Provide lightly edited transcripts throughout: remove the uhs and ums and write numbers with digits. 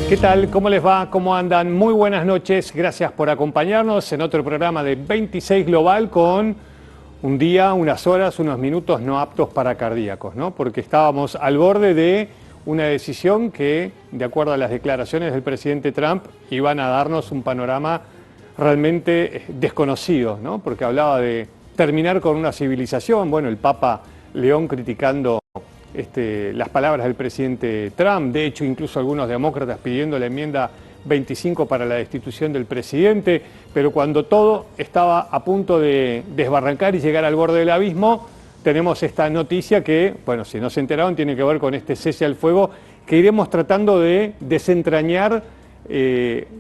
¿Qué tal? ¿Cómo les va? ¿Cómo andan? Muy buenas noches. Gracias por acompañarnos en otro programa de 26 Global con un día, unas horas, unos minutos no aptos para cardíacos, ¿no? Porque estábamos al borde de una decisión que, de acuerdo a las declaraciones del presidente Trump, iban a darnos un panorama realmente desconocido, ¿no? Porque hablaba de terminar con una civilización. Bueno, el Papa León criticando las palabras del presidente Trump, de hecho incluso algunos demócratas pidiendo la enmienda 25 para la destitución del presidente, pero cuando todo estaba a punto de desbarrancar y llegar al borde del abismo, tenemos esta noticia que, bueno, si no se enteraron, tiene que ver con este cese al fuego, que iremos tratando de desentrañar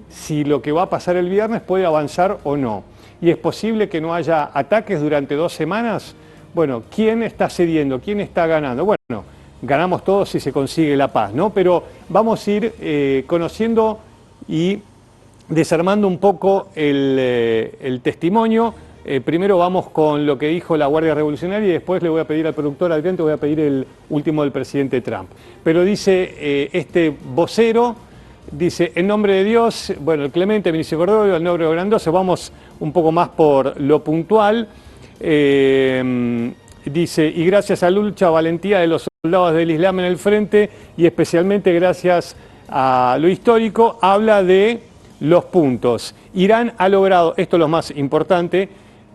si lo que va a pasar el viernes puede avanzar o no. Y es posible que no haya ataques durante 2 semanas. Bueno, ¿quién está cediendo? ¿Quién está ganando? Bueno, ganamos todos si se consigue la paz, ¿no? Pero vamos a ir conociendo y desarmando un poco el testimonio. Primero vamos con lo que dijo la Guardia Revolucionaria y después le voy a pedir al productor Adrián, te voy a pedir el último del presidente Trump. Pero dice este vocero, dice, en nombre de Dios, bueno, el Clemente, Vinicio Cordovio, el Negro Grandoso, vamos un poco más por lo puntual. Dice, y gracias a la lucha, valentía de los soldados del Islam en el frente y especialmente gracias a lo histórico, habla de los puntos. Irán ha logrado, esto es lo más importante,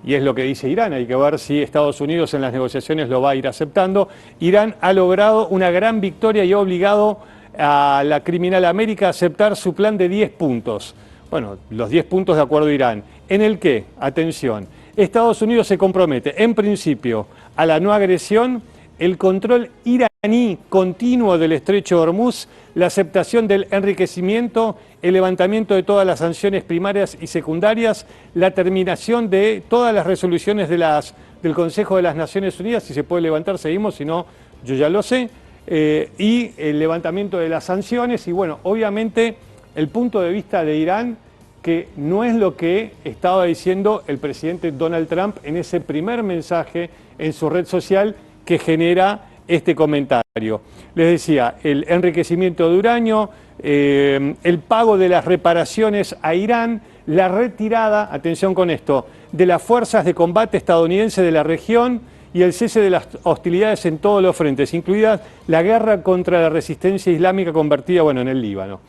y es lo que dice Irán, hay que ver si Estados Unidos en las negociaciones lo va a ir aceptando. Irán ha logrado una gran victoria y ha obligado a la criminal América a aceptar su plan de 10 puntos. Bueno, los 10 puntos de acuerdo a Irán. ¿En el qué? Atención. Estados Unidos se compromete, en principio, a la no agresión, el control iraní continuo del estrecho de Hormuz, la aceptación del enriquecimiento, el levantamiento de todas las sanciones primarias y secundarias, la terminación de todas las resoluciones del Consejo de las Naciones Unidas, si se puede levantar seguimos, si no yo ya lo sé, y el levantamiento de las sanciones y bueno, obviamente el punto de vista de Irán, que no es lo que estaba diciendo el presidente Donald Trump en ese primer mensaje en su red social que genera este comentario. Les decía, el enriquecimiento de uranio, el pago de las reparaciones a Irán, la retirada, atención con esto, de las fuerzas de combate estadounidenses de la región y el cese de las hostilidades en todos los frentes, incluida la guerra contra la resistencia islámica convertida, bueno, en el Líbano.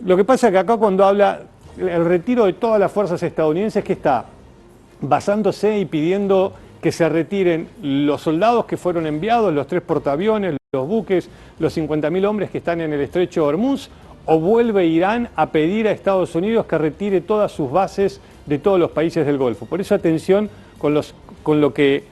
Lo que pasa es que acá cuando habla el retiro de todas las fuerzas estadounidenses, que está basándose y pidiendo que se retiren los soldados que fueron enviados, los 3 portaaviones, los buques, los 50.000 hombres que están en el estrecho de Hormuz, o vuelve Irán a pedir a Estados Unidos que retire todas sus bases de todos los países del Golfo. Por eso atención con lo que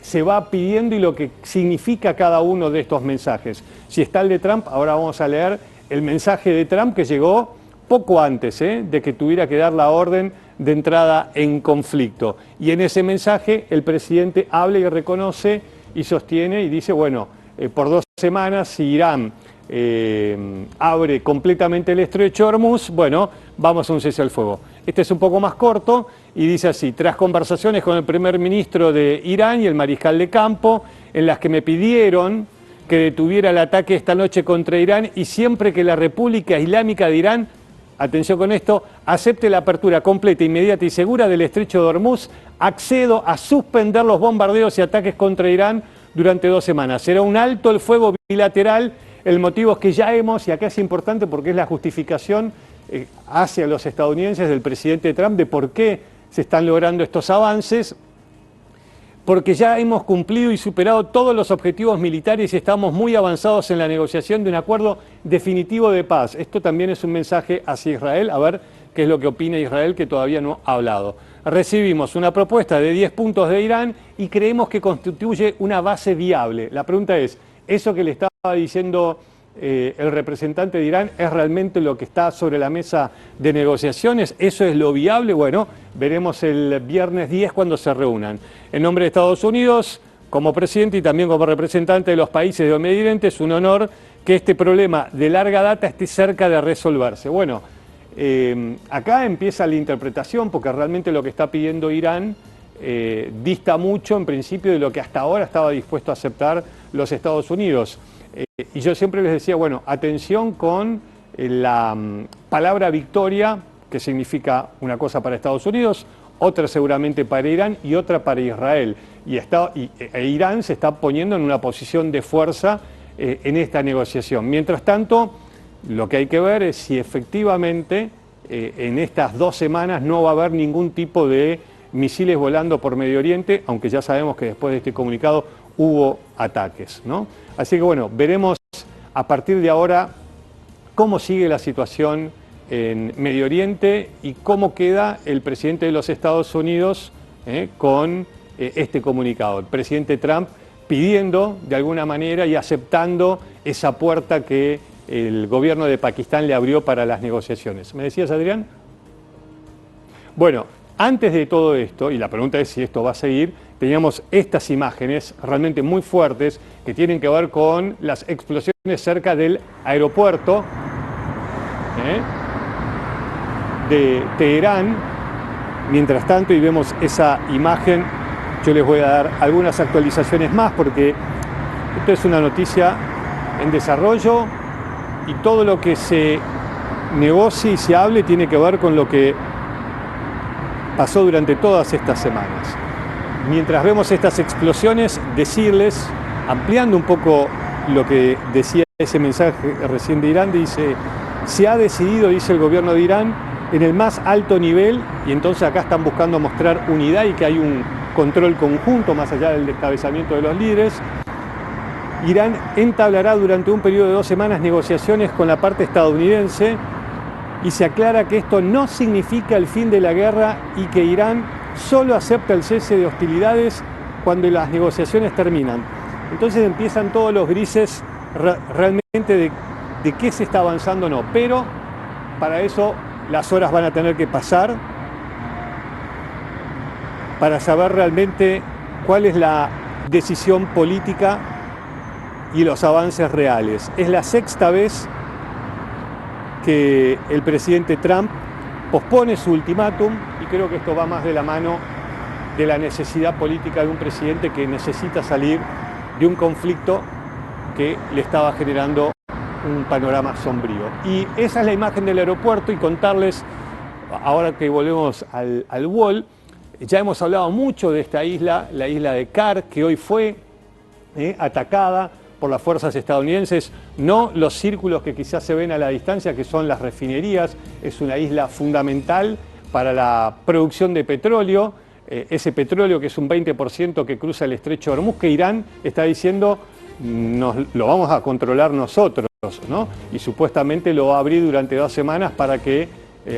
se va pidiendo y lo que significa cada uno de estos mensajes. Si está el de Trump, ahora vamos a leer el mensaje de Trump que llegó poco antes de que tuviera que dar la orden de entrada en conflicto. Y en ese mensaje el presidente habla y reconoce y sostiene y dice, bueno, por 2 semanas si Irán abre completamente el estrecho de Hormuz, bueno, vamos a un cese al fuego. Este es un poco más corto y dice así, tras conversaciones con el primer ministro de Irán y el mariscal de campo, en las que me pidieron que detuviera el ataque esta noche contra Irán y siempre que la República Islámica de Irán, atención con esto, acepte la apertura completa, inmediata y segura del estrecho de Hormuz, accedo a suspender los bombardeos y ataques contra Irán durante 2 semanas. Será un alto el fuego bilateral, el motivo es que ya hemos, y acá es importante porque es la justificación hacia los estadounidenses del presidente Trump de por qué se están logrando estos avances, porque ya hemos cumplido y superado todos los objetivos militares y estamos muy avanzados en la negociación de un acuerdo definitivo de paz. Esto también es un mensaje hacia Israel, a ver qué es lo que opina Israel, que todavía no ha hablado. Recibimos una propuesta de 10 puntos de Irán y creemos que constituye una base viable. La pregunta es, ¿eso que le estaba diciendo el representante de Irán es realmente lo que está sobre la mesa de negociaciones? ¿Eso es lo viable? Bueno, veremos el viernes 10 cuando se reúnan. En nombre de Estados Unidos, como presidente y también como representante de los países de Medio Oriente, es un honor que este problema de larga data esté cerca de resolverse. Bueno, acá empieza la interpretación, porque realmente lo que está pidiendo Irán dista mucho en principio de lo que hasta ahora estaba dispuesto a aceptar los Estados Unidos. Y yo siempre les decía, bueno, atención con la palabra victoria, que significa una cosa para Estados Unidos, otra seguramente para Irán y otra para Israel. E Irán se está poniendo en una posición de fuerza en esta negociación. Mientras tanto, lo que hay que ver es si efectivamente en estas 2 semanas no va a haber ningún tipo de misiles volando por Medio Oriente, aunque ya sabemos que después de este comunicado hubo ataques, ¿no? Así que bueno, veremos a partir de ahora cómo sigue la situación en Medio Oriente y cómo queda el presidente de los Estados Unidos con este comunicado. El presidente Trump pidiendo de alguna manera y aceptando esa puerta que el gobierno de Pakistán le abrió para las negociaciones. ¿Me decías, Adrián? Bueno, antes de todo esto, y la pregunta es si esto va a seguir, teníamos estas imágenes realmente muy fuertes que tienen que ver con las explosiones cerca del aeropuerto de Teherán. Mientras tanto, y vemos esa imagen, yo les voy a dar algunas actualizaciones más porque esto es una noticia en desarrollo y todo lo que se negocie y se hable tiene que ver con lo que pasó durante todas estas semanas. Mientras vemos estas explosiones, decirles, ampliando un poco lo que decía ese mensaje recién de Irán, dice, se ha decidido, dice el gobierno de Irán, en el más alto nivel, y entonces acá están buscando mostrar unidad y que hay un control conjunto más allá del descabezamiento de los líderes. Irán entablará durante un periodo de 2 semanas negociaciones con la parte estadounidense y se aclara que esto no significa el fin de la guerra y que Irán solo acepta el cese de hostilidades cuando las negociaciones terminan. Entonces empiezan todos los grises realmente de qué se está avanzando o no, pero para eso las horas van a tener que pasar para saber realmente cuál es la decisión política y los avances reales. Es la 6ª vez que el presidente Trump pospone su ultimátum y creo que esto va más de la mano de la necesidad política de un presidente que necesita salir de un conflicto que le estaba generando un panorama sombrío. Y esa es la imagen del aeropuerto y contarles, ahora que volvemos al Wall, ya hemos hablado mucho de esta isla, la isla de Kar, que hoy fue atacada por las fuerzas estadounidenses, no los círculos que quizás se ven a la distancia, que son las refinerías. Es una isla fundamental para la producción de petróleo, ese petróleo que es un 20% que cruza el estrecho de Hormuz, que Irán está diciendo lo vamos a controlar nosotros, ¿no? Y supuestamente lo va a abrir durante 2 semanas para que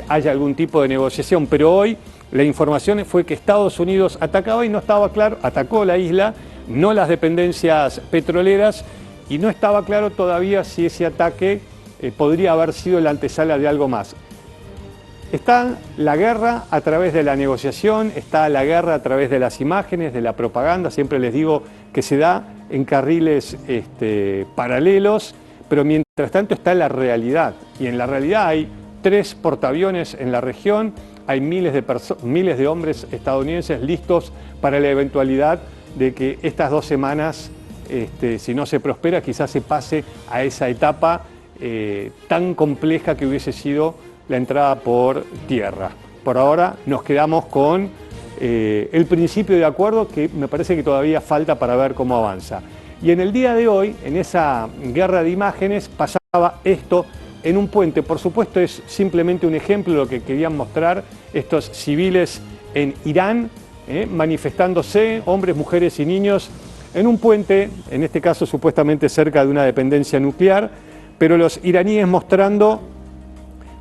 haya algún tipo de negociación. Pero hoy la información fue que Estados Unidos atacaba y no estaba claro, atacó la isla, no las dependencias petroleras, y no estaba claro todavía si ese ataque podría haber sido la antesala de algo más. Está la guerra a través de la negociación, está la guerra a través de las imágenes, de la propaganda. Siempre les digo que se da en carriles paralelos, pero mientras tanto está la realidad. Y en la realidad hay 3 portaaviones en la región, hay miles de hombres estadounidenses listos para la eventualidad de que estas 2 semanas, si no se prospera, quizás se pase a esa etapa tan compleja que hubiese sido la entrada por tierra. Por ahora nos quedamos con el principio de acuerdo, que me parece que todavía falta para ver cómo avanza. Y en el día de hoy, en esa guerra de imágenes, pasaba esto en un puente. Por supuesto, es simplemente un ejemplo de lo que querían mostrar estos civiles en Irán, manifestándose, hombres, mujeres y niños, en un puente, en este caso supuestamente cerca de una dependencia nuclear, pero los iraníes mostrando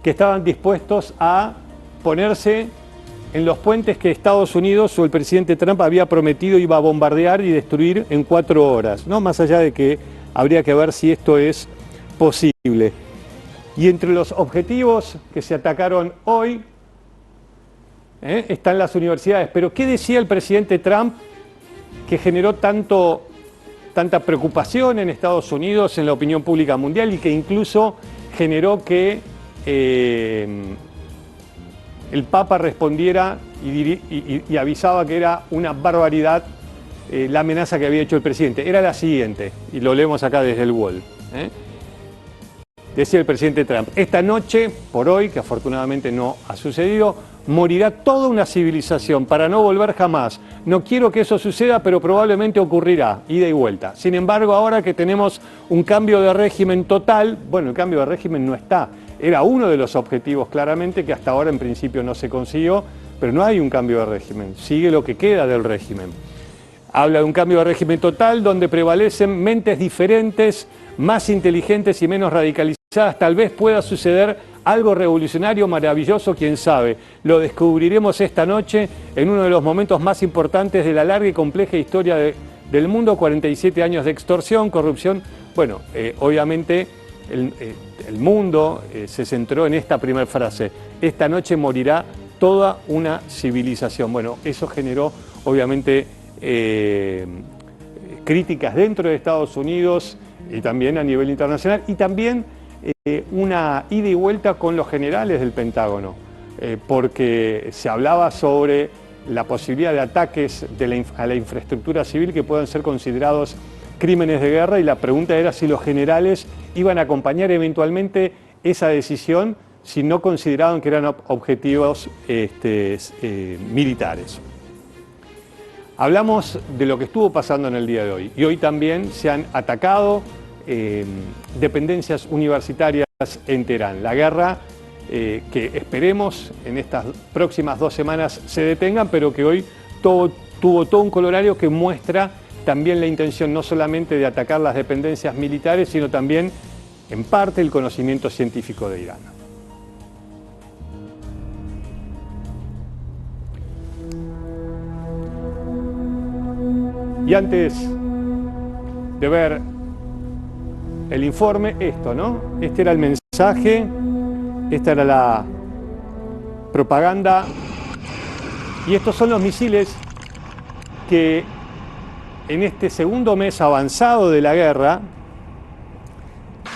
que estaban dispuestos a ponerse en los puentes que Estados Unidos o el presidente Trump había prometido iba a bombardear y destruir en 4 horas, ¿no? Más allá de que habría que ver si esto es posible. Y entre los objetivos que se atacaron hoy están las universidades. Pero ¿qué decía el presidente Trump que generó tanta preocupación en Estados Unidos, en la opinión pública mundial, y que incluso generó que el Papa respondiera y avisaba que era una barbaridad la amenaza que había hecho el presidente? Era la siguiente, y lo leemos acá desde el Wall. decía el presidente Trump, esta noche, por hoy, que afortunadamente no ha sucedido, morirá toda una civilización para no volver jamás. No quiero que eso suceda, pero probablemente ocurrirá, ida y vuelta. Sin embargo, ahora que tenemos un cambio de régimen total, bueno, el cambio de régimen no está. Era uno de los objetivos, claramente, que hasta ahora en principio no se consiguió, pero no hay un cambio de régimen, sigue lo que queda del régimen. Habla de un cambio de régimen total donde prevalecen mentes diferentes, más inteligentes y menos radicalizadas. Tal vez pueda suceder algo revolucionario, maravilloso, quién sabe. Lo descubriremos esta noche en uno de los momentos más importantes de la larga y compleja historia del mundo, 47 años de extorsión, corrupción. Bueno, obviamente el mundo se centró en esta primera frase. Esta noche morirá toda una civilización. Bueno, eso generó obviamente críticas dentro de Estados Unidos y también a nivel internacional, y también una ida y vuelta con los generales del Pentágono, porque se hablaba sobre la posibilidad de ataques a la infraestructura civil que puedan ser considerados crímenes de guerra, y la pregunta era si los generales iban a acompañar eventualmente esa decisión si no consideraban que eran objetivos militares. Hablamos de lo que estuvo pasando en el día de hoy, y hoy también se han atacado dependencias universitarias en Teherán. La guerra que esperemos en estas próximas 2 semanas se detengan, pero que hoy tuvo todo un colorario que muestra también la intención no solamente de atacar las dependencias militares, sino también en parte el conocimiento científico de Irán. Y antes de ver el informe, esto, ¿no? Este era el mensaje, esta era la propaganda, y estos son los misiles que en este segundo mes avanzado de la guerra,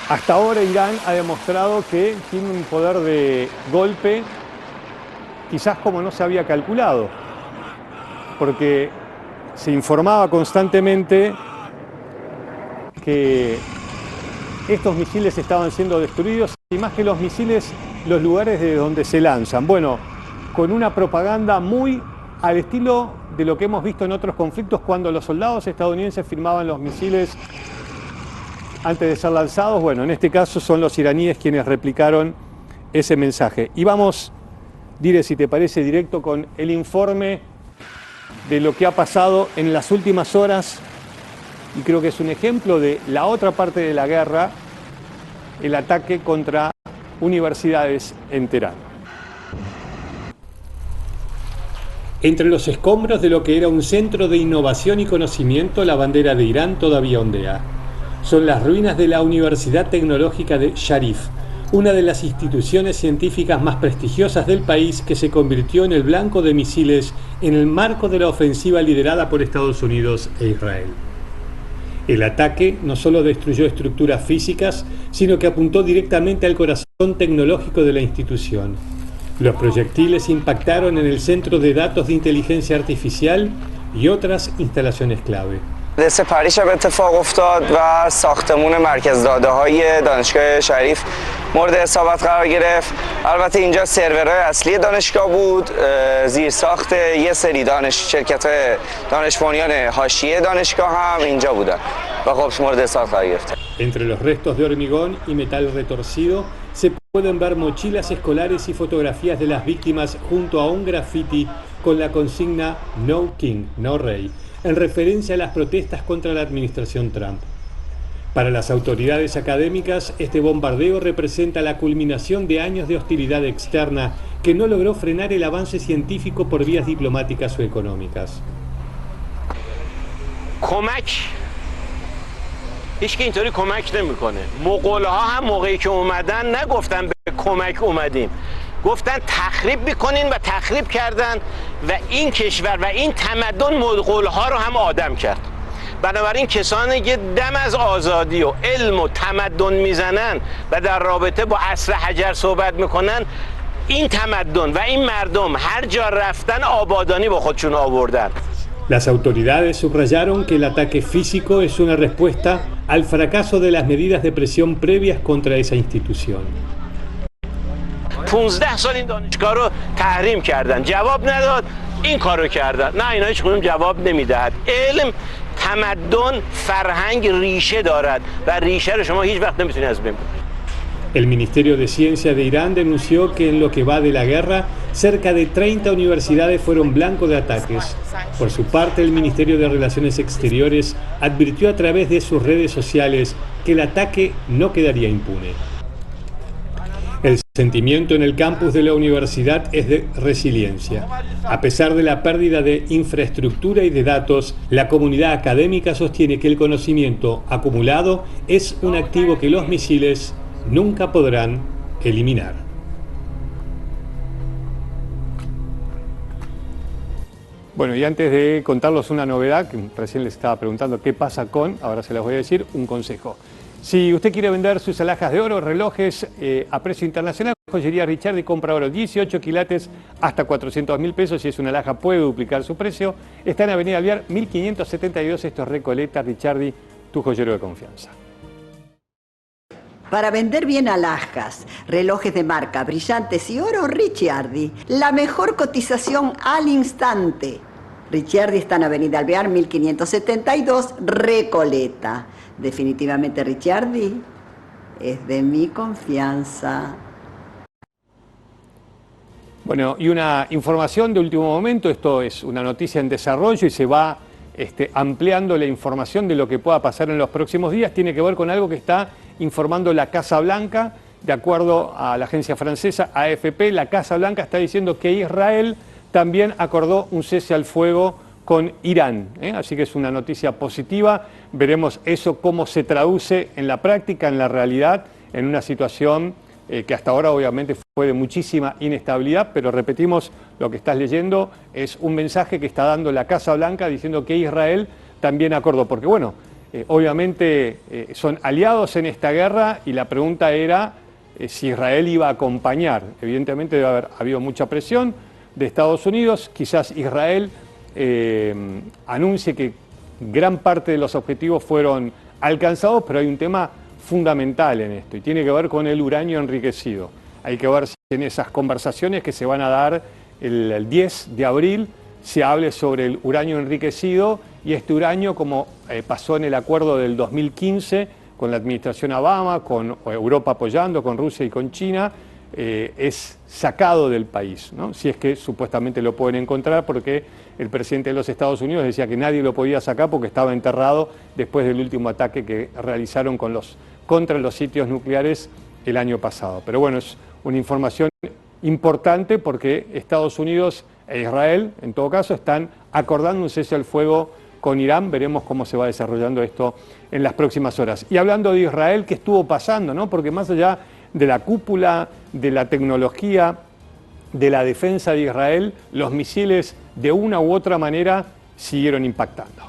hasta ahora Irán ha demostrado que tiene un poder de golpe quizás como no se había calculado, porque se informaba constantemente que estos misiles estaban siendo destruidos, y más que los misiles, los lugares de donde se lanzan. Bueno, con una propaganda muy al estilo de lo que hemos visto en otros conflictos, cuando los soldados estadounidenses firmaban los misiles antes de ser lanzados. Bueno, en este caso son los iraníes quienes replicaron ese mensaje. Y vamos, Dire, si te parece, directo con el informe de lo que ha pasado en las últimas horas, y creo que es un ejemplo de la otra parte de la guerra, el ataque contra universidades en Teherán. Entre los escombros de lo que era un centro de innovación y conocimiento, la bandera de Irán todavía ondea. Son las ruinas de la Universidad Tecnológica de Sharif, una de las instituciones científicas más prestigiosas del país, que se convirtió en el blanco de misiles en el marco de la ofensiva liderada por Estados Unidos e Israel. El ataque no solo destruyó estructuras físicas, sino que apuntó directamente al corazón tecnológico de la institución. Los proyectiles impactaron en el centro de datos de inteligencia artificial y otras instalaciones clave. سپری شب اتفاق افتاد و ساختمون مرکز داده‌های دانشگاه شریف مورد اصابت قرار گرفت. البته اینجا سرورهای اصلی دانشگاه بود، زیرساخت یه سری شرکت‌های دانش بنیان حاشیه دانشگاه هم اینجا بودن و خب مورد اصابت قرار گرفت. Entre los restos de hormigón y metal retorcido se pueden ver mochilas escolares y fotografías de las víctimas junto a un graffiti con la consigna No King, no Rey, en referencia a las protestas contra la administración Trump. Para las autoridades académicas, este bombardeo representa la culminación de años de hostilidad externa que no logró frenar el avance científico por vías diplomáticas o económicas. هیچ که اینطوری کمک نمیکنه. مغول‌ها هم موقعی که اومدن نگفتن به کمک اومدیم، گفتن تخریب میکنین و تخریب کردن و این کشور و این تمدن مغول‌ها رو هم آدم کرد. بنابراین کسانی که دم از آزادی و علم و تمدن میزنن و در رابطه با عصر حجر صحبت میکنن، این تمدن و این مردم هر جا رفتن آبادانی با خودشون آوردن. Las autoridades subrayaron que el ataque físico es una respuesta al fracaso de las medidas de presión previas contra esa institución. 15 سال این دانشگاه رو تحریم کردن، جواب نداد، این کارو کردن. نه، اینا هیچ کدوم جواب نمیدهد. علم، تمدن، فرهنگ ریشه دارد و ریشه رو شما هیچ وقت نمیتونید از بین ببرید. El Ministerio de Ciencia de Irán denunció que en lo que va de la guerra, cerca de 30 universidades fueron blanco de ataques. Por su parte, el Ministerio de Relaciones Exteriores advirtió a través de sus redes sociales que el ataque no quedaría impune. El sentimiento en el campus de la universidad es de resiliencia. A pesar de la pérdida de infraestructura y de datos, la comunidad académica sostiene que el conocimiento acumulado es un activo que los misiles nunca podrán eliminar. Bueno, y antes de contarles una novedad, que recién les estaba preguntando qué pasa con, ahora se las voy a decir, un consejo. Si usted quiere vender sus alhajas de oro, relojes a precio internacional, Joyería Ricciardi compra oro 18 quilates hasta 400.000 pesos. Si es una alhaja puede duplicar su precio. Está en Avenida Alvear 1572, esto es Recoleta. Ricciardi, tu joyero de confianza. Para vender bien alhajas, relojes de marca, brillantes y oro, Ricciardi. La mejor cotización al instante. Ricciardi está en Avenida Alvear 1572, Recoleta. Definitivamente Ricciardi es de mi confianza. Bueno, y una información de último momento, esto es una noticia en desarrollo y se va ampliando la información de lo que pueda pasar en los próximos días. Tiene que ver con algo que está informando la Casa Blanca. De acuerdo a la agencia francesa AFP, la Casa Blanca está diciendo que Israel también acordó un cese al fuego con Irán. Así que es una noticia positiva. Veremos eso cómo se traduce en la práctica, en la realidad, en una situación que hasta ahora obviamente fue de muchísima inestabilidad, pero repetimos, lo que estás leyendo es un mensaje que está dando la Casa Blanca diciendo que Israel también acordó, porque bueno, obviamente son aliados en esta guerra y la pregunta era si Israel iba a acompañar. Evidentemente debe haber habido mucha presión de Estados Unidos, quizás Israel anuncie que gran parte de los objetivos fueron alcanzados, pero hay un tema fundamental en esto y tiene que ver con el uranio enriquecido. Hay que ver si en esas conversaciones que se van a dar el 10 de abril se hable sobre el uranio enriquecido y este uranio, como pasó en el acuerdo del 2015 con la administración Obama, con Europa apoyando, con Rusia y con China, es sacado del país, ¿no? Si es que supuestamente lo pueden encontrar, porque el presidente de los Estados Unidos decía que nadie lo podía sacar porque estaba enterrado después del último ataque que realizaron contra los sitios nucleares el año pasado. Pero bueno, es una información importante porque Estados Unidos e Israel, en todo caso, están acordando un cese al fuego con Irán. Veremos cómo se va desarrollando esto en las próximas horas. Y hablando de Israel, ¿qué estuvo pasando, no? Porque más allá de la cúpula, de la tecnología, de la defensa de Israel, los misiles de una u otra manera siguieron impactando.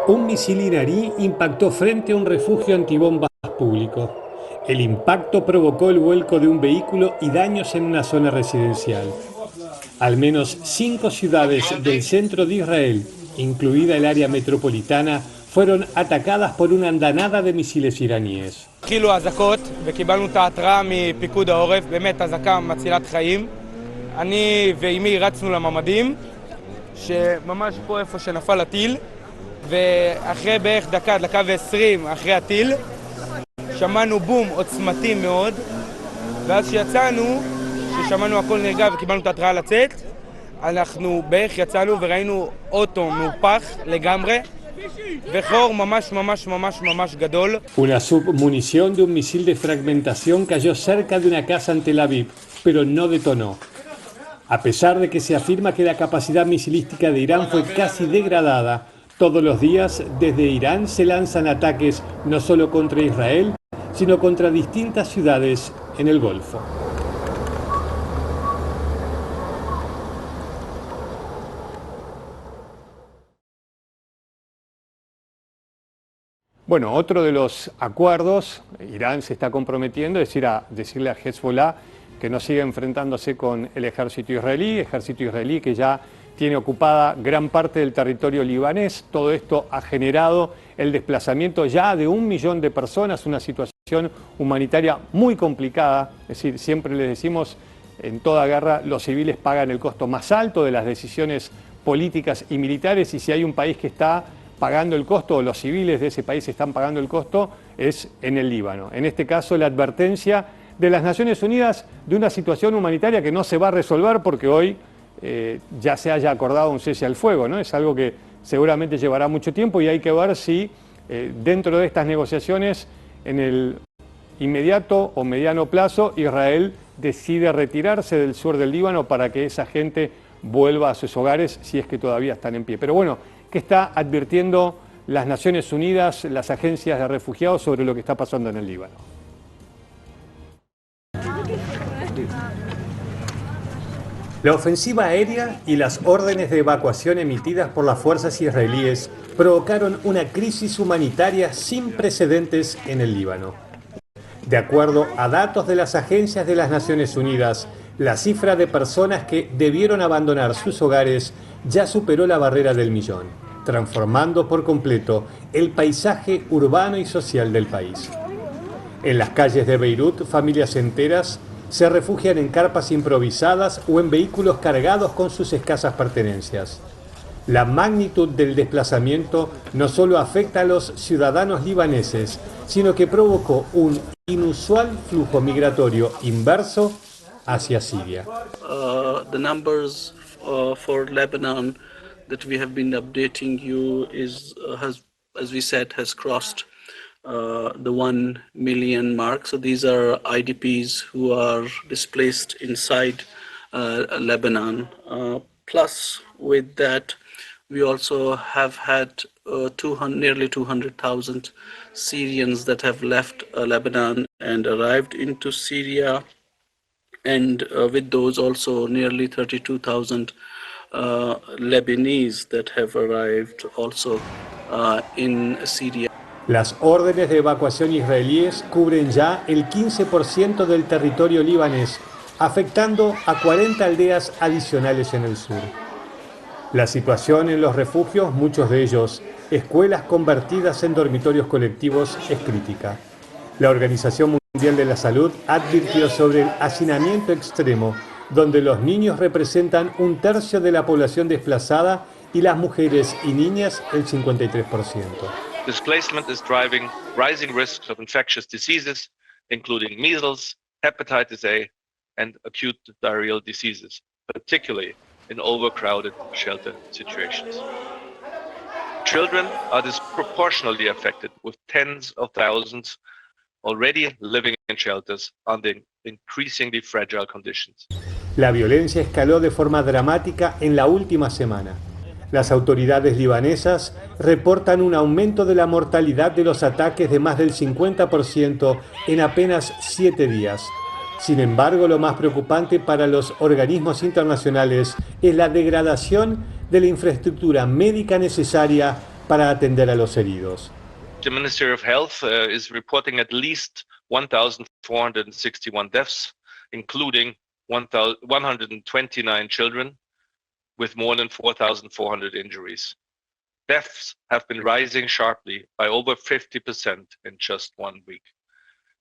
Un misil iraní impactó frente a un refugio antibombas público. El impacto provocó el vuelco de un vehículo y daños en una zona residencial. Al menos 5 ciudades del centro de Israel, incluida el área metropolitana, fueron atacadas por una andanada de misiles iraníes. התחילו אזעקות וקיבלנו את ההתראה מפיקוד העורף, באמת אזעקה מצילת חיים. אני ואימי רצנו לממדים, שממש פה איפה שנפל הטיל, ואחרי בערך דקה, דקה ו20 אחרי הטיל, שמענו בום עוצמתי מאוד, ואז שיצאנו, ששמענו הכל נרגע וקיבלנו את ההתראה לצאת, אנחנו בערך יצאנו וראינו אוטו מהופך לגמרי, Una submunición de un misil de fragmentación cayó cerca de una casa en Tel Aviv, pero no detonó. A pesar de que se afirma que la capacidad misilística de Irán fue casi degradada, todos los días desde Irán se lanzan ataques no solo contra Israel, sino contra distintas ciudades en el Golfo. Bueno, otro de los acuerdos, Irán se está comprometiendo, es decir, a decirle a Hezbollah que no siga enfrentándose con el ejército israelí que ya tiene ocupada gran parte del territorio libanés. Todo esto ha generado el desplazamiento ya de 1 millón de personas, una situación humanitaria muy complicada. Es decir, siempre les decimos, en toda guerra los civiles pagan el costo más alto de las decisiones políticas y militares, y si hay un país que está pagando el costo, o los civiles de ese país están pagando el costo, es en el Líbano. En este caso, la advertencia de las Naciones Unidas de una situación humanitaria que no se va a resolver porque hoy ya se haya acordado un cese al fuego, ¿no? Es algo que seguramente llevará mucho tiempo y hay que ver si dentro de estas negociaciones, en el inmediato o mediano plazo, Israel decide retirarse del sur del Líbano para que esa gente vuelva a sus hogares, si es que todavía están en pie. Pero bueno, ¿qué está advirtiendo las Naciones Unidas, las agencias de refugiados sobre lo que está pasando en el Líbano? La ofensiva aérea y las órdenes de evacuación emitidas por las fuerzas israelíes provocaron una crisis humanitaria sin precedentes en el Líbano. De acuerdo a datos de las agencias de las Naciones Unidas, la cifra de personas que debieron abandonar sus hogares ya superó la barrera del millón, transformando por completo el paisaje urbano y social del país. En las calles de Beirut, familias enteras se refugian en carpas improvisadas o en vehículos cargados con sus escasas pertenencias. La magnitud del desplazamiento no solo afecta a los ciudadanos libaneses, sino que provocó un inusual flujo migratorio inverso hacia Siria. The numbers for Lebanon that we have been updating you has, as we said, has crossed the 1 million mark. So these are IDPs who are displaced inside Lebanon. Plus, with that, we also have had nearly 200,000 Syrians that have left Lebanon and arrived into Syria. And with those also nearly 32,000 Lebanese that have arrived also in Syria. Las órdenes de evacuación israelíes cubren ya el 15% del territorio libanés, afectando a 40 aldeas adicionales en el sur. La situación en los refugios, muchos de ellos escuelas convertidas en dormitorios colectivos, es crítica. La Organización Mundial de la Salud advirtió sobre el hacinamiento extremo, donde los niños representan 1/3 de la población desplazada y las mujeres y niñas el 53%. Displacement is driving rising risks of infectious diseases, including measles, hepatitis A, and acute diarrheal diseases, particularly in overcrowded shelter situations. Children are disproportionately affected, with tens of thousands already living in shelters under increasingly fragile conditions. La violencia escaló de forma dramática en la última semana. Las autoridades libanesas reportan un aumento de la mortalidad de los ataques de más del 50% en apenas 7 días. Sin embargo, lo más preocupante para los organismos internacionales es la degradación de la infraestructura médica necesaria para atender a los heridos. The Ministry of Health is reporting at least 1,461 deaths, including 129 children, with more than 4,400 injuries. Deaths have been rising sharply by over 50% in just 1 week.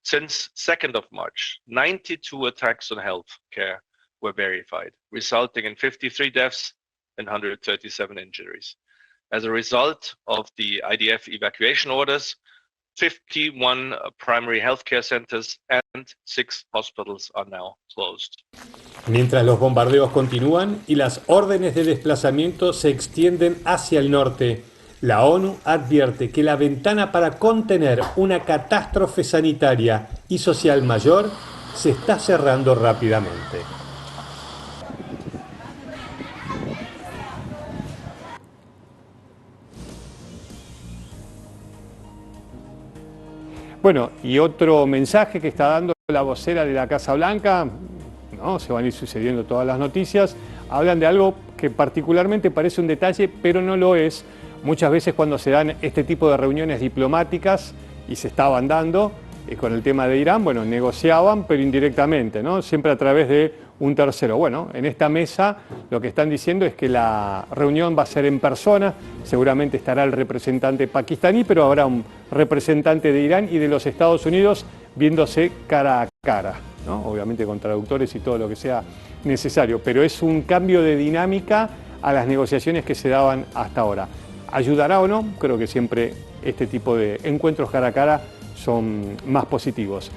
Since 2nd of March, 92 attacks on health care were verified, resulting in 53 deaths and 137 injuries. As a result of the IDF evacuation orders, 51 primary healthcare centers and 6 hospitals are now closed. Mientras los bombardeos continúan y las órdenes de desplazamiento se extienden hacia el norte, la ONU advierte que la ventana para contener una catástrofe sanitaria y social mayor se está cerrando rápidamente. Bueno, y otro mensaje que está dando la vocera de la Casa Blanca, ¿no? Se van a ir sucediendo todas las noticias, hablan de algo que particularmente parece un detalle, pero no lo es. Muchas veces cuando se dan este tipo de reuniones diplomáticas, y se estaban dando, con el tema de Irán, bueno, negociaban, pero indirectamente, ¿no? Siempre a través de un tercero. Bueno, en esta mesa lo que están diciendo es que la reunión va a ser en persona, seguramente estará el representante pakistaní, pero habrá un representante de Irán y de los Estados Unidos viéndose cara a cara, ¿no? Obviamente con traductores y todo lo que sea necesario, pero es un cambio de dinámica a las negociaciones que se daban hasta ahora. ¿Ayudará o no? Creo que siempre este tipo de encuentros cara a cara son más positivos.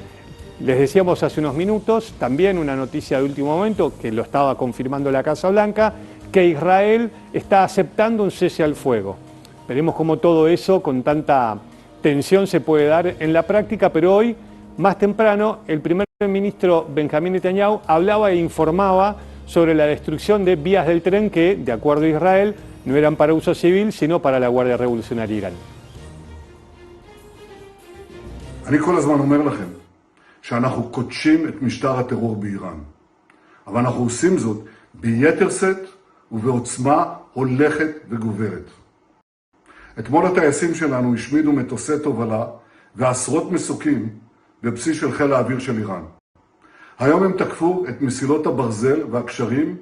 Les decíamos hace unos minutos, también una noticia de último momento, que lo estaba confirmando la Casa Blanca, que Israel está aceptando un cese al fuego. Veremos cómo todo eso, con tanta tensión, se puede dar en la práctica, pero hoy, más temprano, el primer ministro Benjamín Netanyahu hablaba e informaba sobre la destrucción de vías del tren que, de acuerdo a Israel, no eran para uso civil, sino para la Guardia Revolucionaria Irán. אני כל הזמן אומר לכם שאנחנו קודשים את משטר הטרור באיראן. אבל אנחנו עושים זאת ביתר שאת ובעוצמה הולכת וגוברת. אתמול הטייסים שלנו השמידו מטוסי תובלה ועשרות מסוקים בבסיס של חיל האוויר של איראן. היום הם תקפו את מסילות הברזל והקשרים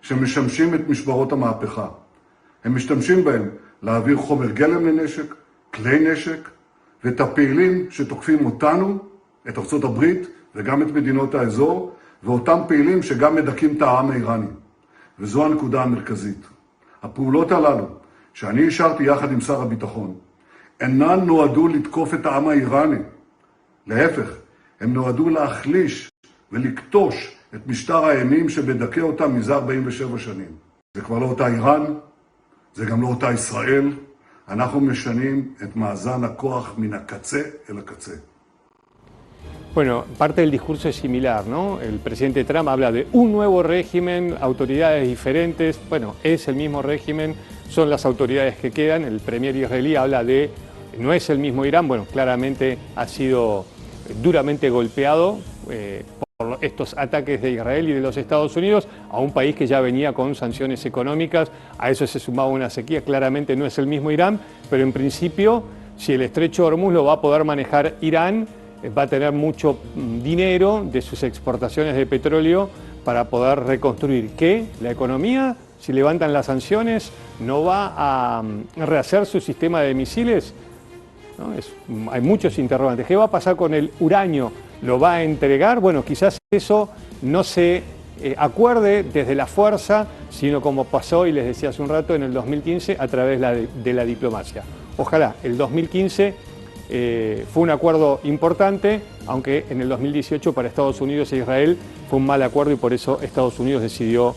שמשמשים את משמרות המהפכה. הם משתמשים בהם להעביר חומר גלם לנשק, כלי נשק, ואת הפעילים שתוקפים אותנו, את ארצות הברית וגם את מדינות האזור, ואותם פעילים שגם מדכאים את העם האיראני. וזו הנקודה המרכזית. הפעולות הללו, שאני אישרתי יחד עם שר הביטחון, אינן נועדו לתקוף את העם האיראני. להפך, הם נועדו להחליש ולקטוש את משטר האימים שמדכא אותם מזה 47 שנים. זה כבר לא אותה איראן, זה גם לא אותה ישראל. אנחנו משנים את מאזן הכוח מן הקצה אל הקצה. Bueno, parte del discurso es similar, ¿no? El presidente Trump habla de un nuevo régimen, autoridades diferentes. Bueno, es el mismo régimen, son las autoridades que quedan. El premier israelí habla de, no es el mismo Irán. Bueno, claramente ha sido duramente golpeado por estos ataques de Israel y de los Estados Unidos a un país que ya venía con sanciones económicas. A eso se sumaba una sequía. Claramente no es el mismo Irán, pero en principio, si el estrecho de Hormuz lo va a poder manejar Irán, va a tener mucho dinero de sus exportaciones de petróleo para poder reconstruir. ¿Qué? La economía, si levantan las sanciones, no va a rehacer su sistema de misiles. ¿No? Hay muchos interrogantes. ¿Qué va a pasar con el uranio? ¿Lo va a entregar? Bueno, quizás eso no se acuerde desde la fuerza, sino como pasó, y les decía hace un rato, en el 2015 a través de la diplomacia. Ojalá el 2015 fue un acuerdo importante, aunque en el 2018 para Estados Unidos e Israel fue un mal acuerdo y por eso Estados Unidos decidió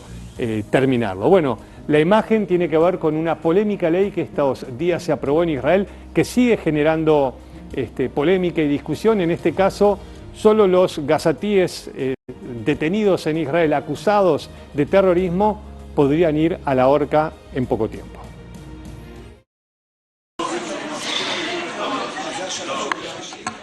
terminarlo. Bueno, la imagen tiene que ver con una polémica ley que estos días se aprobó en Israel, que sigue generando polémica y discusión. En este caso, solo los gazatíes detenidos en Israel, acusados de terrorismo, podrían ir a la horca en poco tiempo.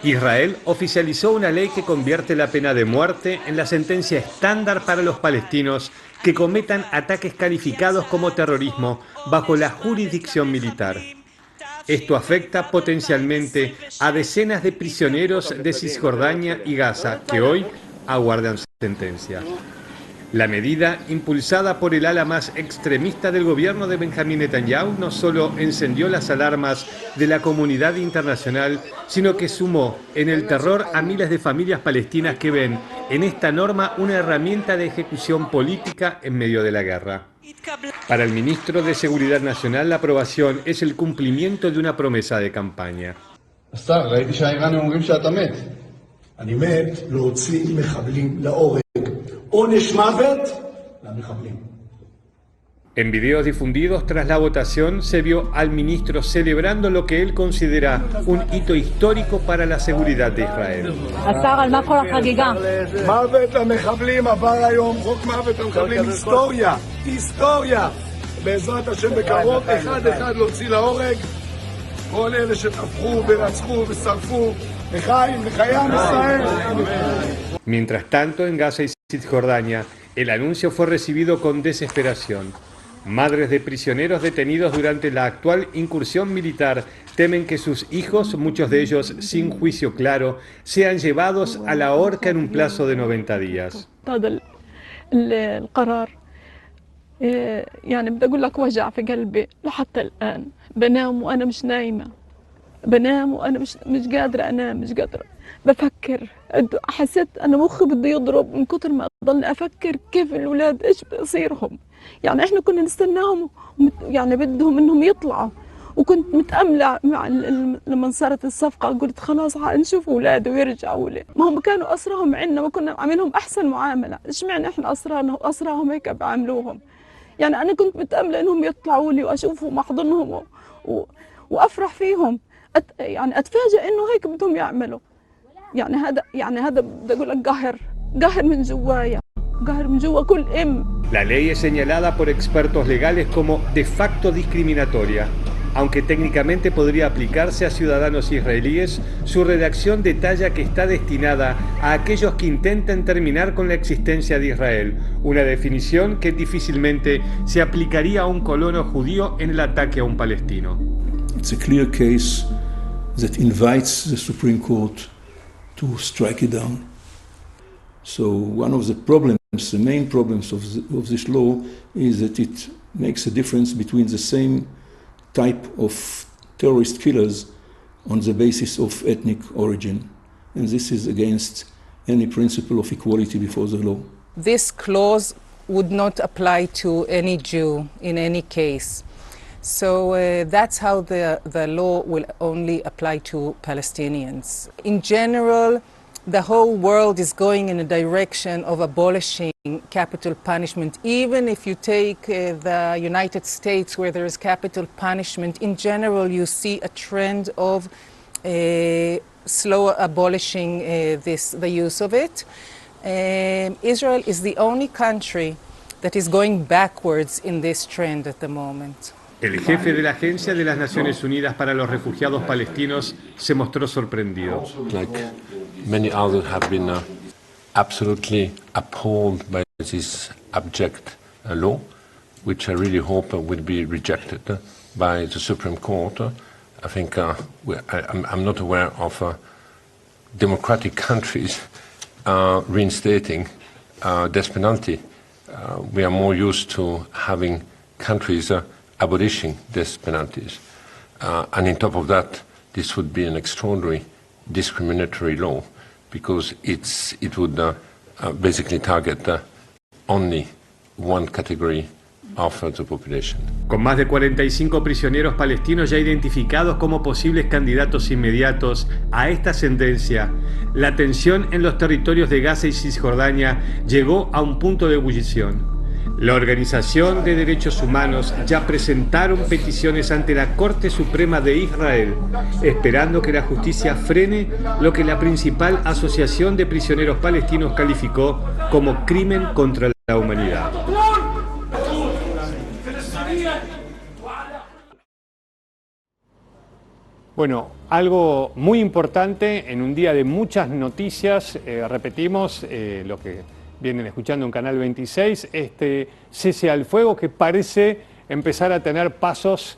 Israel oficializó una ley que convierte la pena de muerte en la sentencia estándar para los palestinos que cometan ataques calificados como terrorismo bajo la jurisdicción militar. Esto afecta potencialmente a decenas de prisioneros de Cisjordania y Gaza que hoy aguardan sentencia. La medida, impulsada por el ala más extremista del gobierno de Benjamín Netanyahu, no solo encendió las alarmas de la comunidad internacional, sino que sumó en el terror a miles de familias palestinas que ven en esta norma una herramienta de ejecución política en medio de la guerra. Para el ministro de Seguridad Nacional, la aprobación es el cumplimiento de una promesa de campaña. En videos difundidos tras la votación se vio al ministro celebrando lo que él considera un hito histórico para la seguridad de Israel. Mientras tanto, en Gaza y Cisjordania, el anuncio fue recibido con desesperación. Madres de prisioneros detenidos durante la actual incursión militar temen que sus hijos, muchos de ellos sin juicio claro, sean llevados a la horca en un plazo de 90 días. القرار يعني بدي أقول لك وجع في قلبي لحتى الآن. بنام وأنا مش نايمة، بنام وأنا مش قادرة أنام، مش قادرة بفكر. حسيت أنا مخي بده يضرب من كتر ما أضل أفكر كيف الأولاد إيش بصيرهم. يعني إحنا كنا نستناهم يعني بدهم إنهم يطلعوا، وكنت متأملة لما صارت الصفقة قلت خلاص نشوف أولادي ويرجعوا لي. ما هم كانوا أسراهم عندنا وكنا عاملهم أحسن معاملة، إشمعنى إحنا أسراهم هيك بعاملوهم؟ يعني أنا كنت متأملة إنهم يطلعوا لي وأشوفهم وأحضنهم وأفرح فيهم. يعني أتفاجأ إنه هيك بدهم يعملوا. يعني هذا بدي أقول لك قهر من جوايا، قهر من جوا كل أم. La ley es señalada por expertos legales como de facto discriminatoria. Aunque técnicamente podría aplicarse a ciudadanos israelíes, su redacción detalla que está destinada a aquellos que intenten terminar con la existencia de Israel, una definición que difícilmente se aplicaría a un colono judío en el ataque a un palestino. It's a clear case that invites the Supreme Court to strike it down. So one of the problems, the main problems of this law is that it makes a difference between the same type of terrorist killers on the basis of ethnic origin. And this is against any principle of equality before the law. This clause would not apply to any Jew in any case. So that's how the law will only apply to Palestinians. In general, the whole world is going in a direction of abolishing capital punishment. Even if you take the United States, where there is capital punishment, in general you see a trend of slow abolishing the use of it. Israel is the only country that is going backwards in this trend at the moment. El jefe de la Agencia de las Naciones Unidas para los Refugiados Palestinos se mostró sorprendido. Like many others have been absolutely appalled by this abject law, which I really hope will be rejected by the Supreme Court. I think I'm not aware of democratic countries reinstating death penalty. We are more used to having countries abolishing death penalties. And on top of that, this would be an extraordinary discriminatory law because it would basically target only one category of the population. Con más de 45 prisioneros palestinos ya identificados como posibles candidatos inmediatos a esta sentencia, la tensión en los territorios de Gaza y Cisjordania llegó a un punto de ebullición. La Organización de Derechos Humanos ya presentaron peticiones ante la Corte Suprema de Israel, esperando que la justicia frene lo que la principal asociación de prisioneros palestinos calificó como crimen contra la humanidad. Bueno, algo muy importante en un día de muchas noticias, repetimos lo que vienen escuchando en Canal 26, este cese al fuego que parece empezar a tener pasos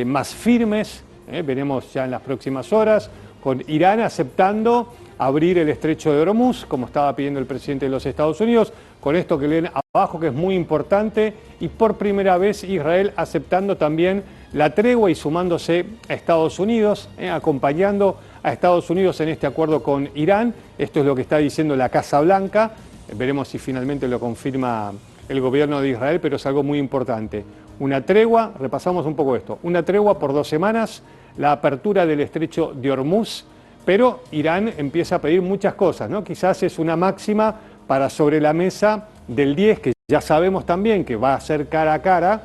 más firmes, veremos ya en las próximas horas, con Irán aceptando abrir el estrecho de Hormuz, como estaba pidiendo el presidente de los Estados Unidos, con esto que leen abajo que es muy importante, y por primera vez Israel aceptando también la tregua y sumándose a Estados Unidos, acompañando a Estados Unidos en este acuerdo con Irán. Esto es lo que está diciendo la Casa Blanca. Veremos si finalmente lo confirma el gobierno de Israel, pero es algo muy importante. Una tregua, repasamos un poco esto, una tregua por 2 semanas, la apertura del estrecho de Hormuz, pero Irán empieza a pedir muchas cosas, ¿no? Quizás es una máxima para sobre la mesa del 10, que ya sabemos también que va a ser cara a cara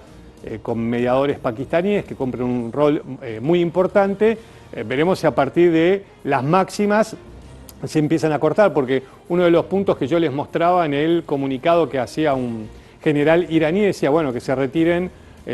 con mediadores pakistaníes que cumplen un rol muy importante. Veremos si a partir de las máximas se empiezan a cortar, porque uno de los puntos que yo les mostraba en el comunicado que hacía un general iraní decía, bueno, que se retiren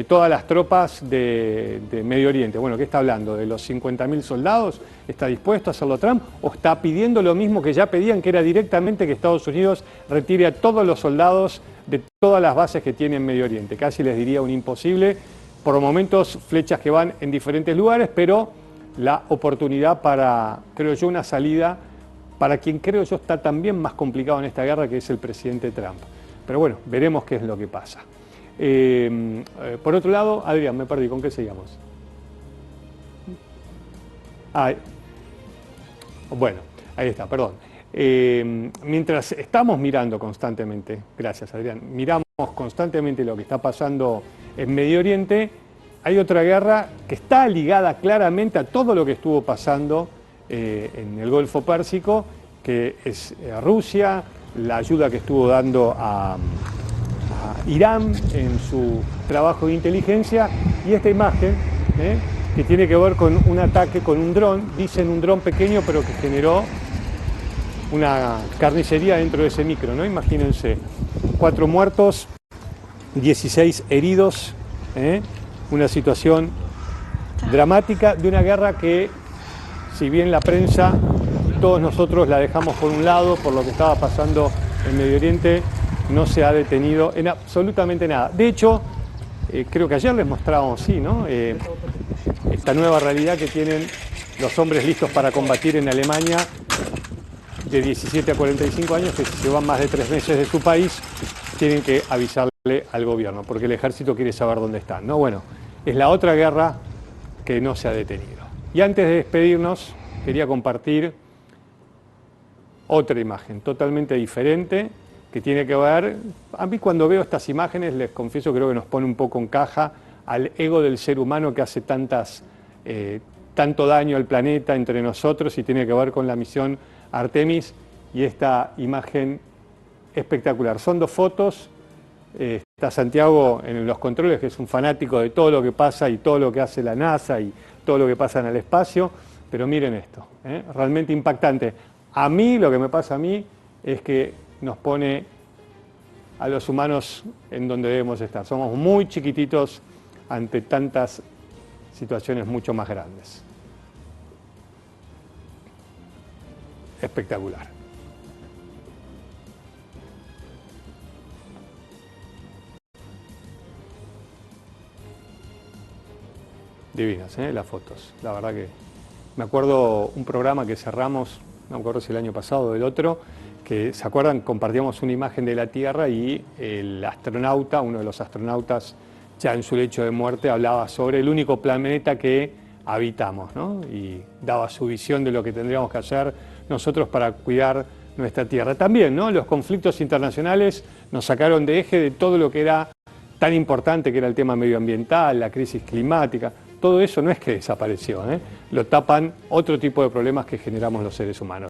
todas las tropas de Medio Oriente. Bueno, ¿qué está hablando? ¿De los 50.000 soldados? ¿Está dispuesto a hacerlo Trump? ¿O está pidiendo lo mismo que ya pedían, que era directamente que Estados Unidos retire a todos los soldados de todas las bases que tiene en Medio Oriente. Casi les diría un imposible. Por momentos, flechas que van en diferentes lugares, pero la oportunidad para, creo yo, una salida para quien creo yo está también más complicado en esta guerra, que es el presidente Trump. Pero bueno, veremos qué es lo que pasa. Por otro lado, Adrián, me perdí, ¿con qué seguimos? Bueno, ahí está, perdón. Mientras estamos mirando constantemente, gracias Adrián, miramos constantemente lo que está pasando en Medio Oriente, hay otra guerra que está ligada claramente a todo lo que estuvo pasando en el Golfo Pérsico, que es Rusia, la ayuda que estuvo dando a Irán en su trabajo de inteligencia, y esta imagen que tiene que ver con un ataque con un dron, dicen un dron pequeño pero que generó una carnicería dentro de ese micro, ¿no? Imagínense, 4 muertos, 16 heridos, una situación dramática de una guerra que, si bien la prensa, todos nosotros la dejamos por un lado por lo que estaba pasando en Medio Oriente, no se ha detenido en absolutamente nada. De hecho, creo que ayer les mostrábamos, sí, ¿no? Esta nueva realidad que tienen los hombres listos para combatir en Alemania, de 17 a 45 años, que si se van más de 3 meses de su país, tienen que avisarle al gobierno, porque el ejército quiere saber dónde están, ¿no? Bueno, es la otra guerra que no se ha detenido. Y antes de despedirnos, quería compartir otra imagen totalmente diferente, que tiene que ver, a mí cuando veo estas imágenes, les confieso, creo que nos pone un poco en caja al ego del ser humano que hace tanto daño al planeta entre nosotros, y tiene que ver con la misión Artemis y esta imagen espectacular. Son 2 fotos, está Santiago en los controles, que es un fanático de todo lo que pasa y todo lo que hace la NASA y todo lo que pasa en el espacio, pero miren esto, realmente impactante. A mí, lo que me pasa a mí, es que nos pone a los humanos en donde debemos estar. Somos muy chiquititos ante tantas situaciones mucho más grandes. Espectacular. Divinas, las fotos. La verdad que me acuerdo un programa que cerramos, no me acuerdo si el año pasado o el otro, que, ¿se acuerdan? Compartíamos una imagen de la Tierra y el astronauta, uno de los astronautas ya en su lecho de muerte, hablaba sobre el único planeta que habitamos, ¿no? Y daba su visión de lo que tendríamos que hacer nosotros para cuidar nuestra Tierra. También, ¿no? Los conflictos internacionales nos sacaron de eje de todo lo que era tan importante, que era el tema medioambiental, la crisis climática. Todo eso no es que desapareció, lo tapan otro tipo de problemas que generamos los seres humanos.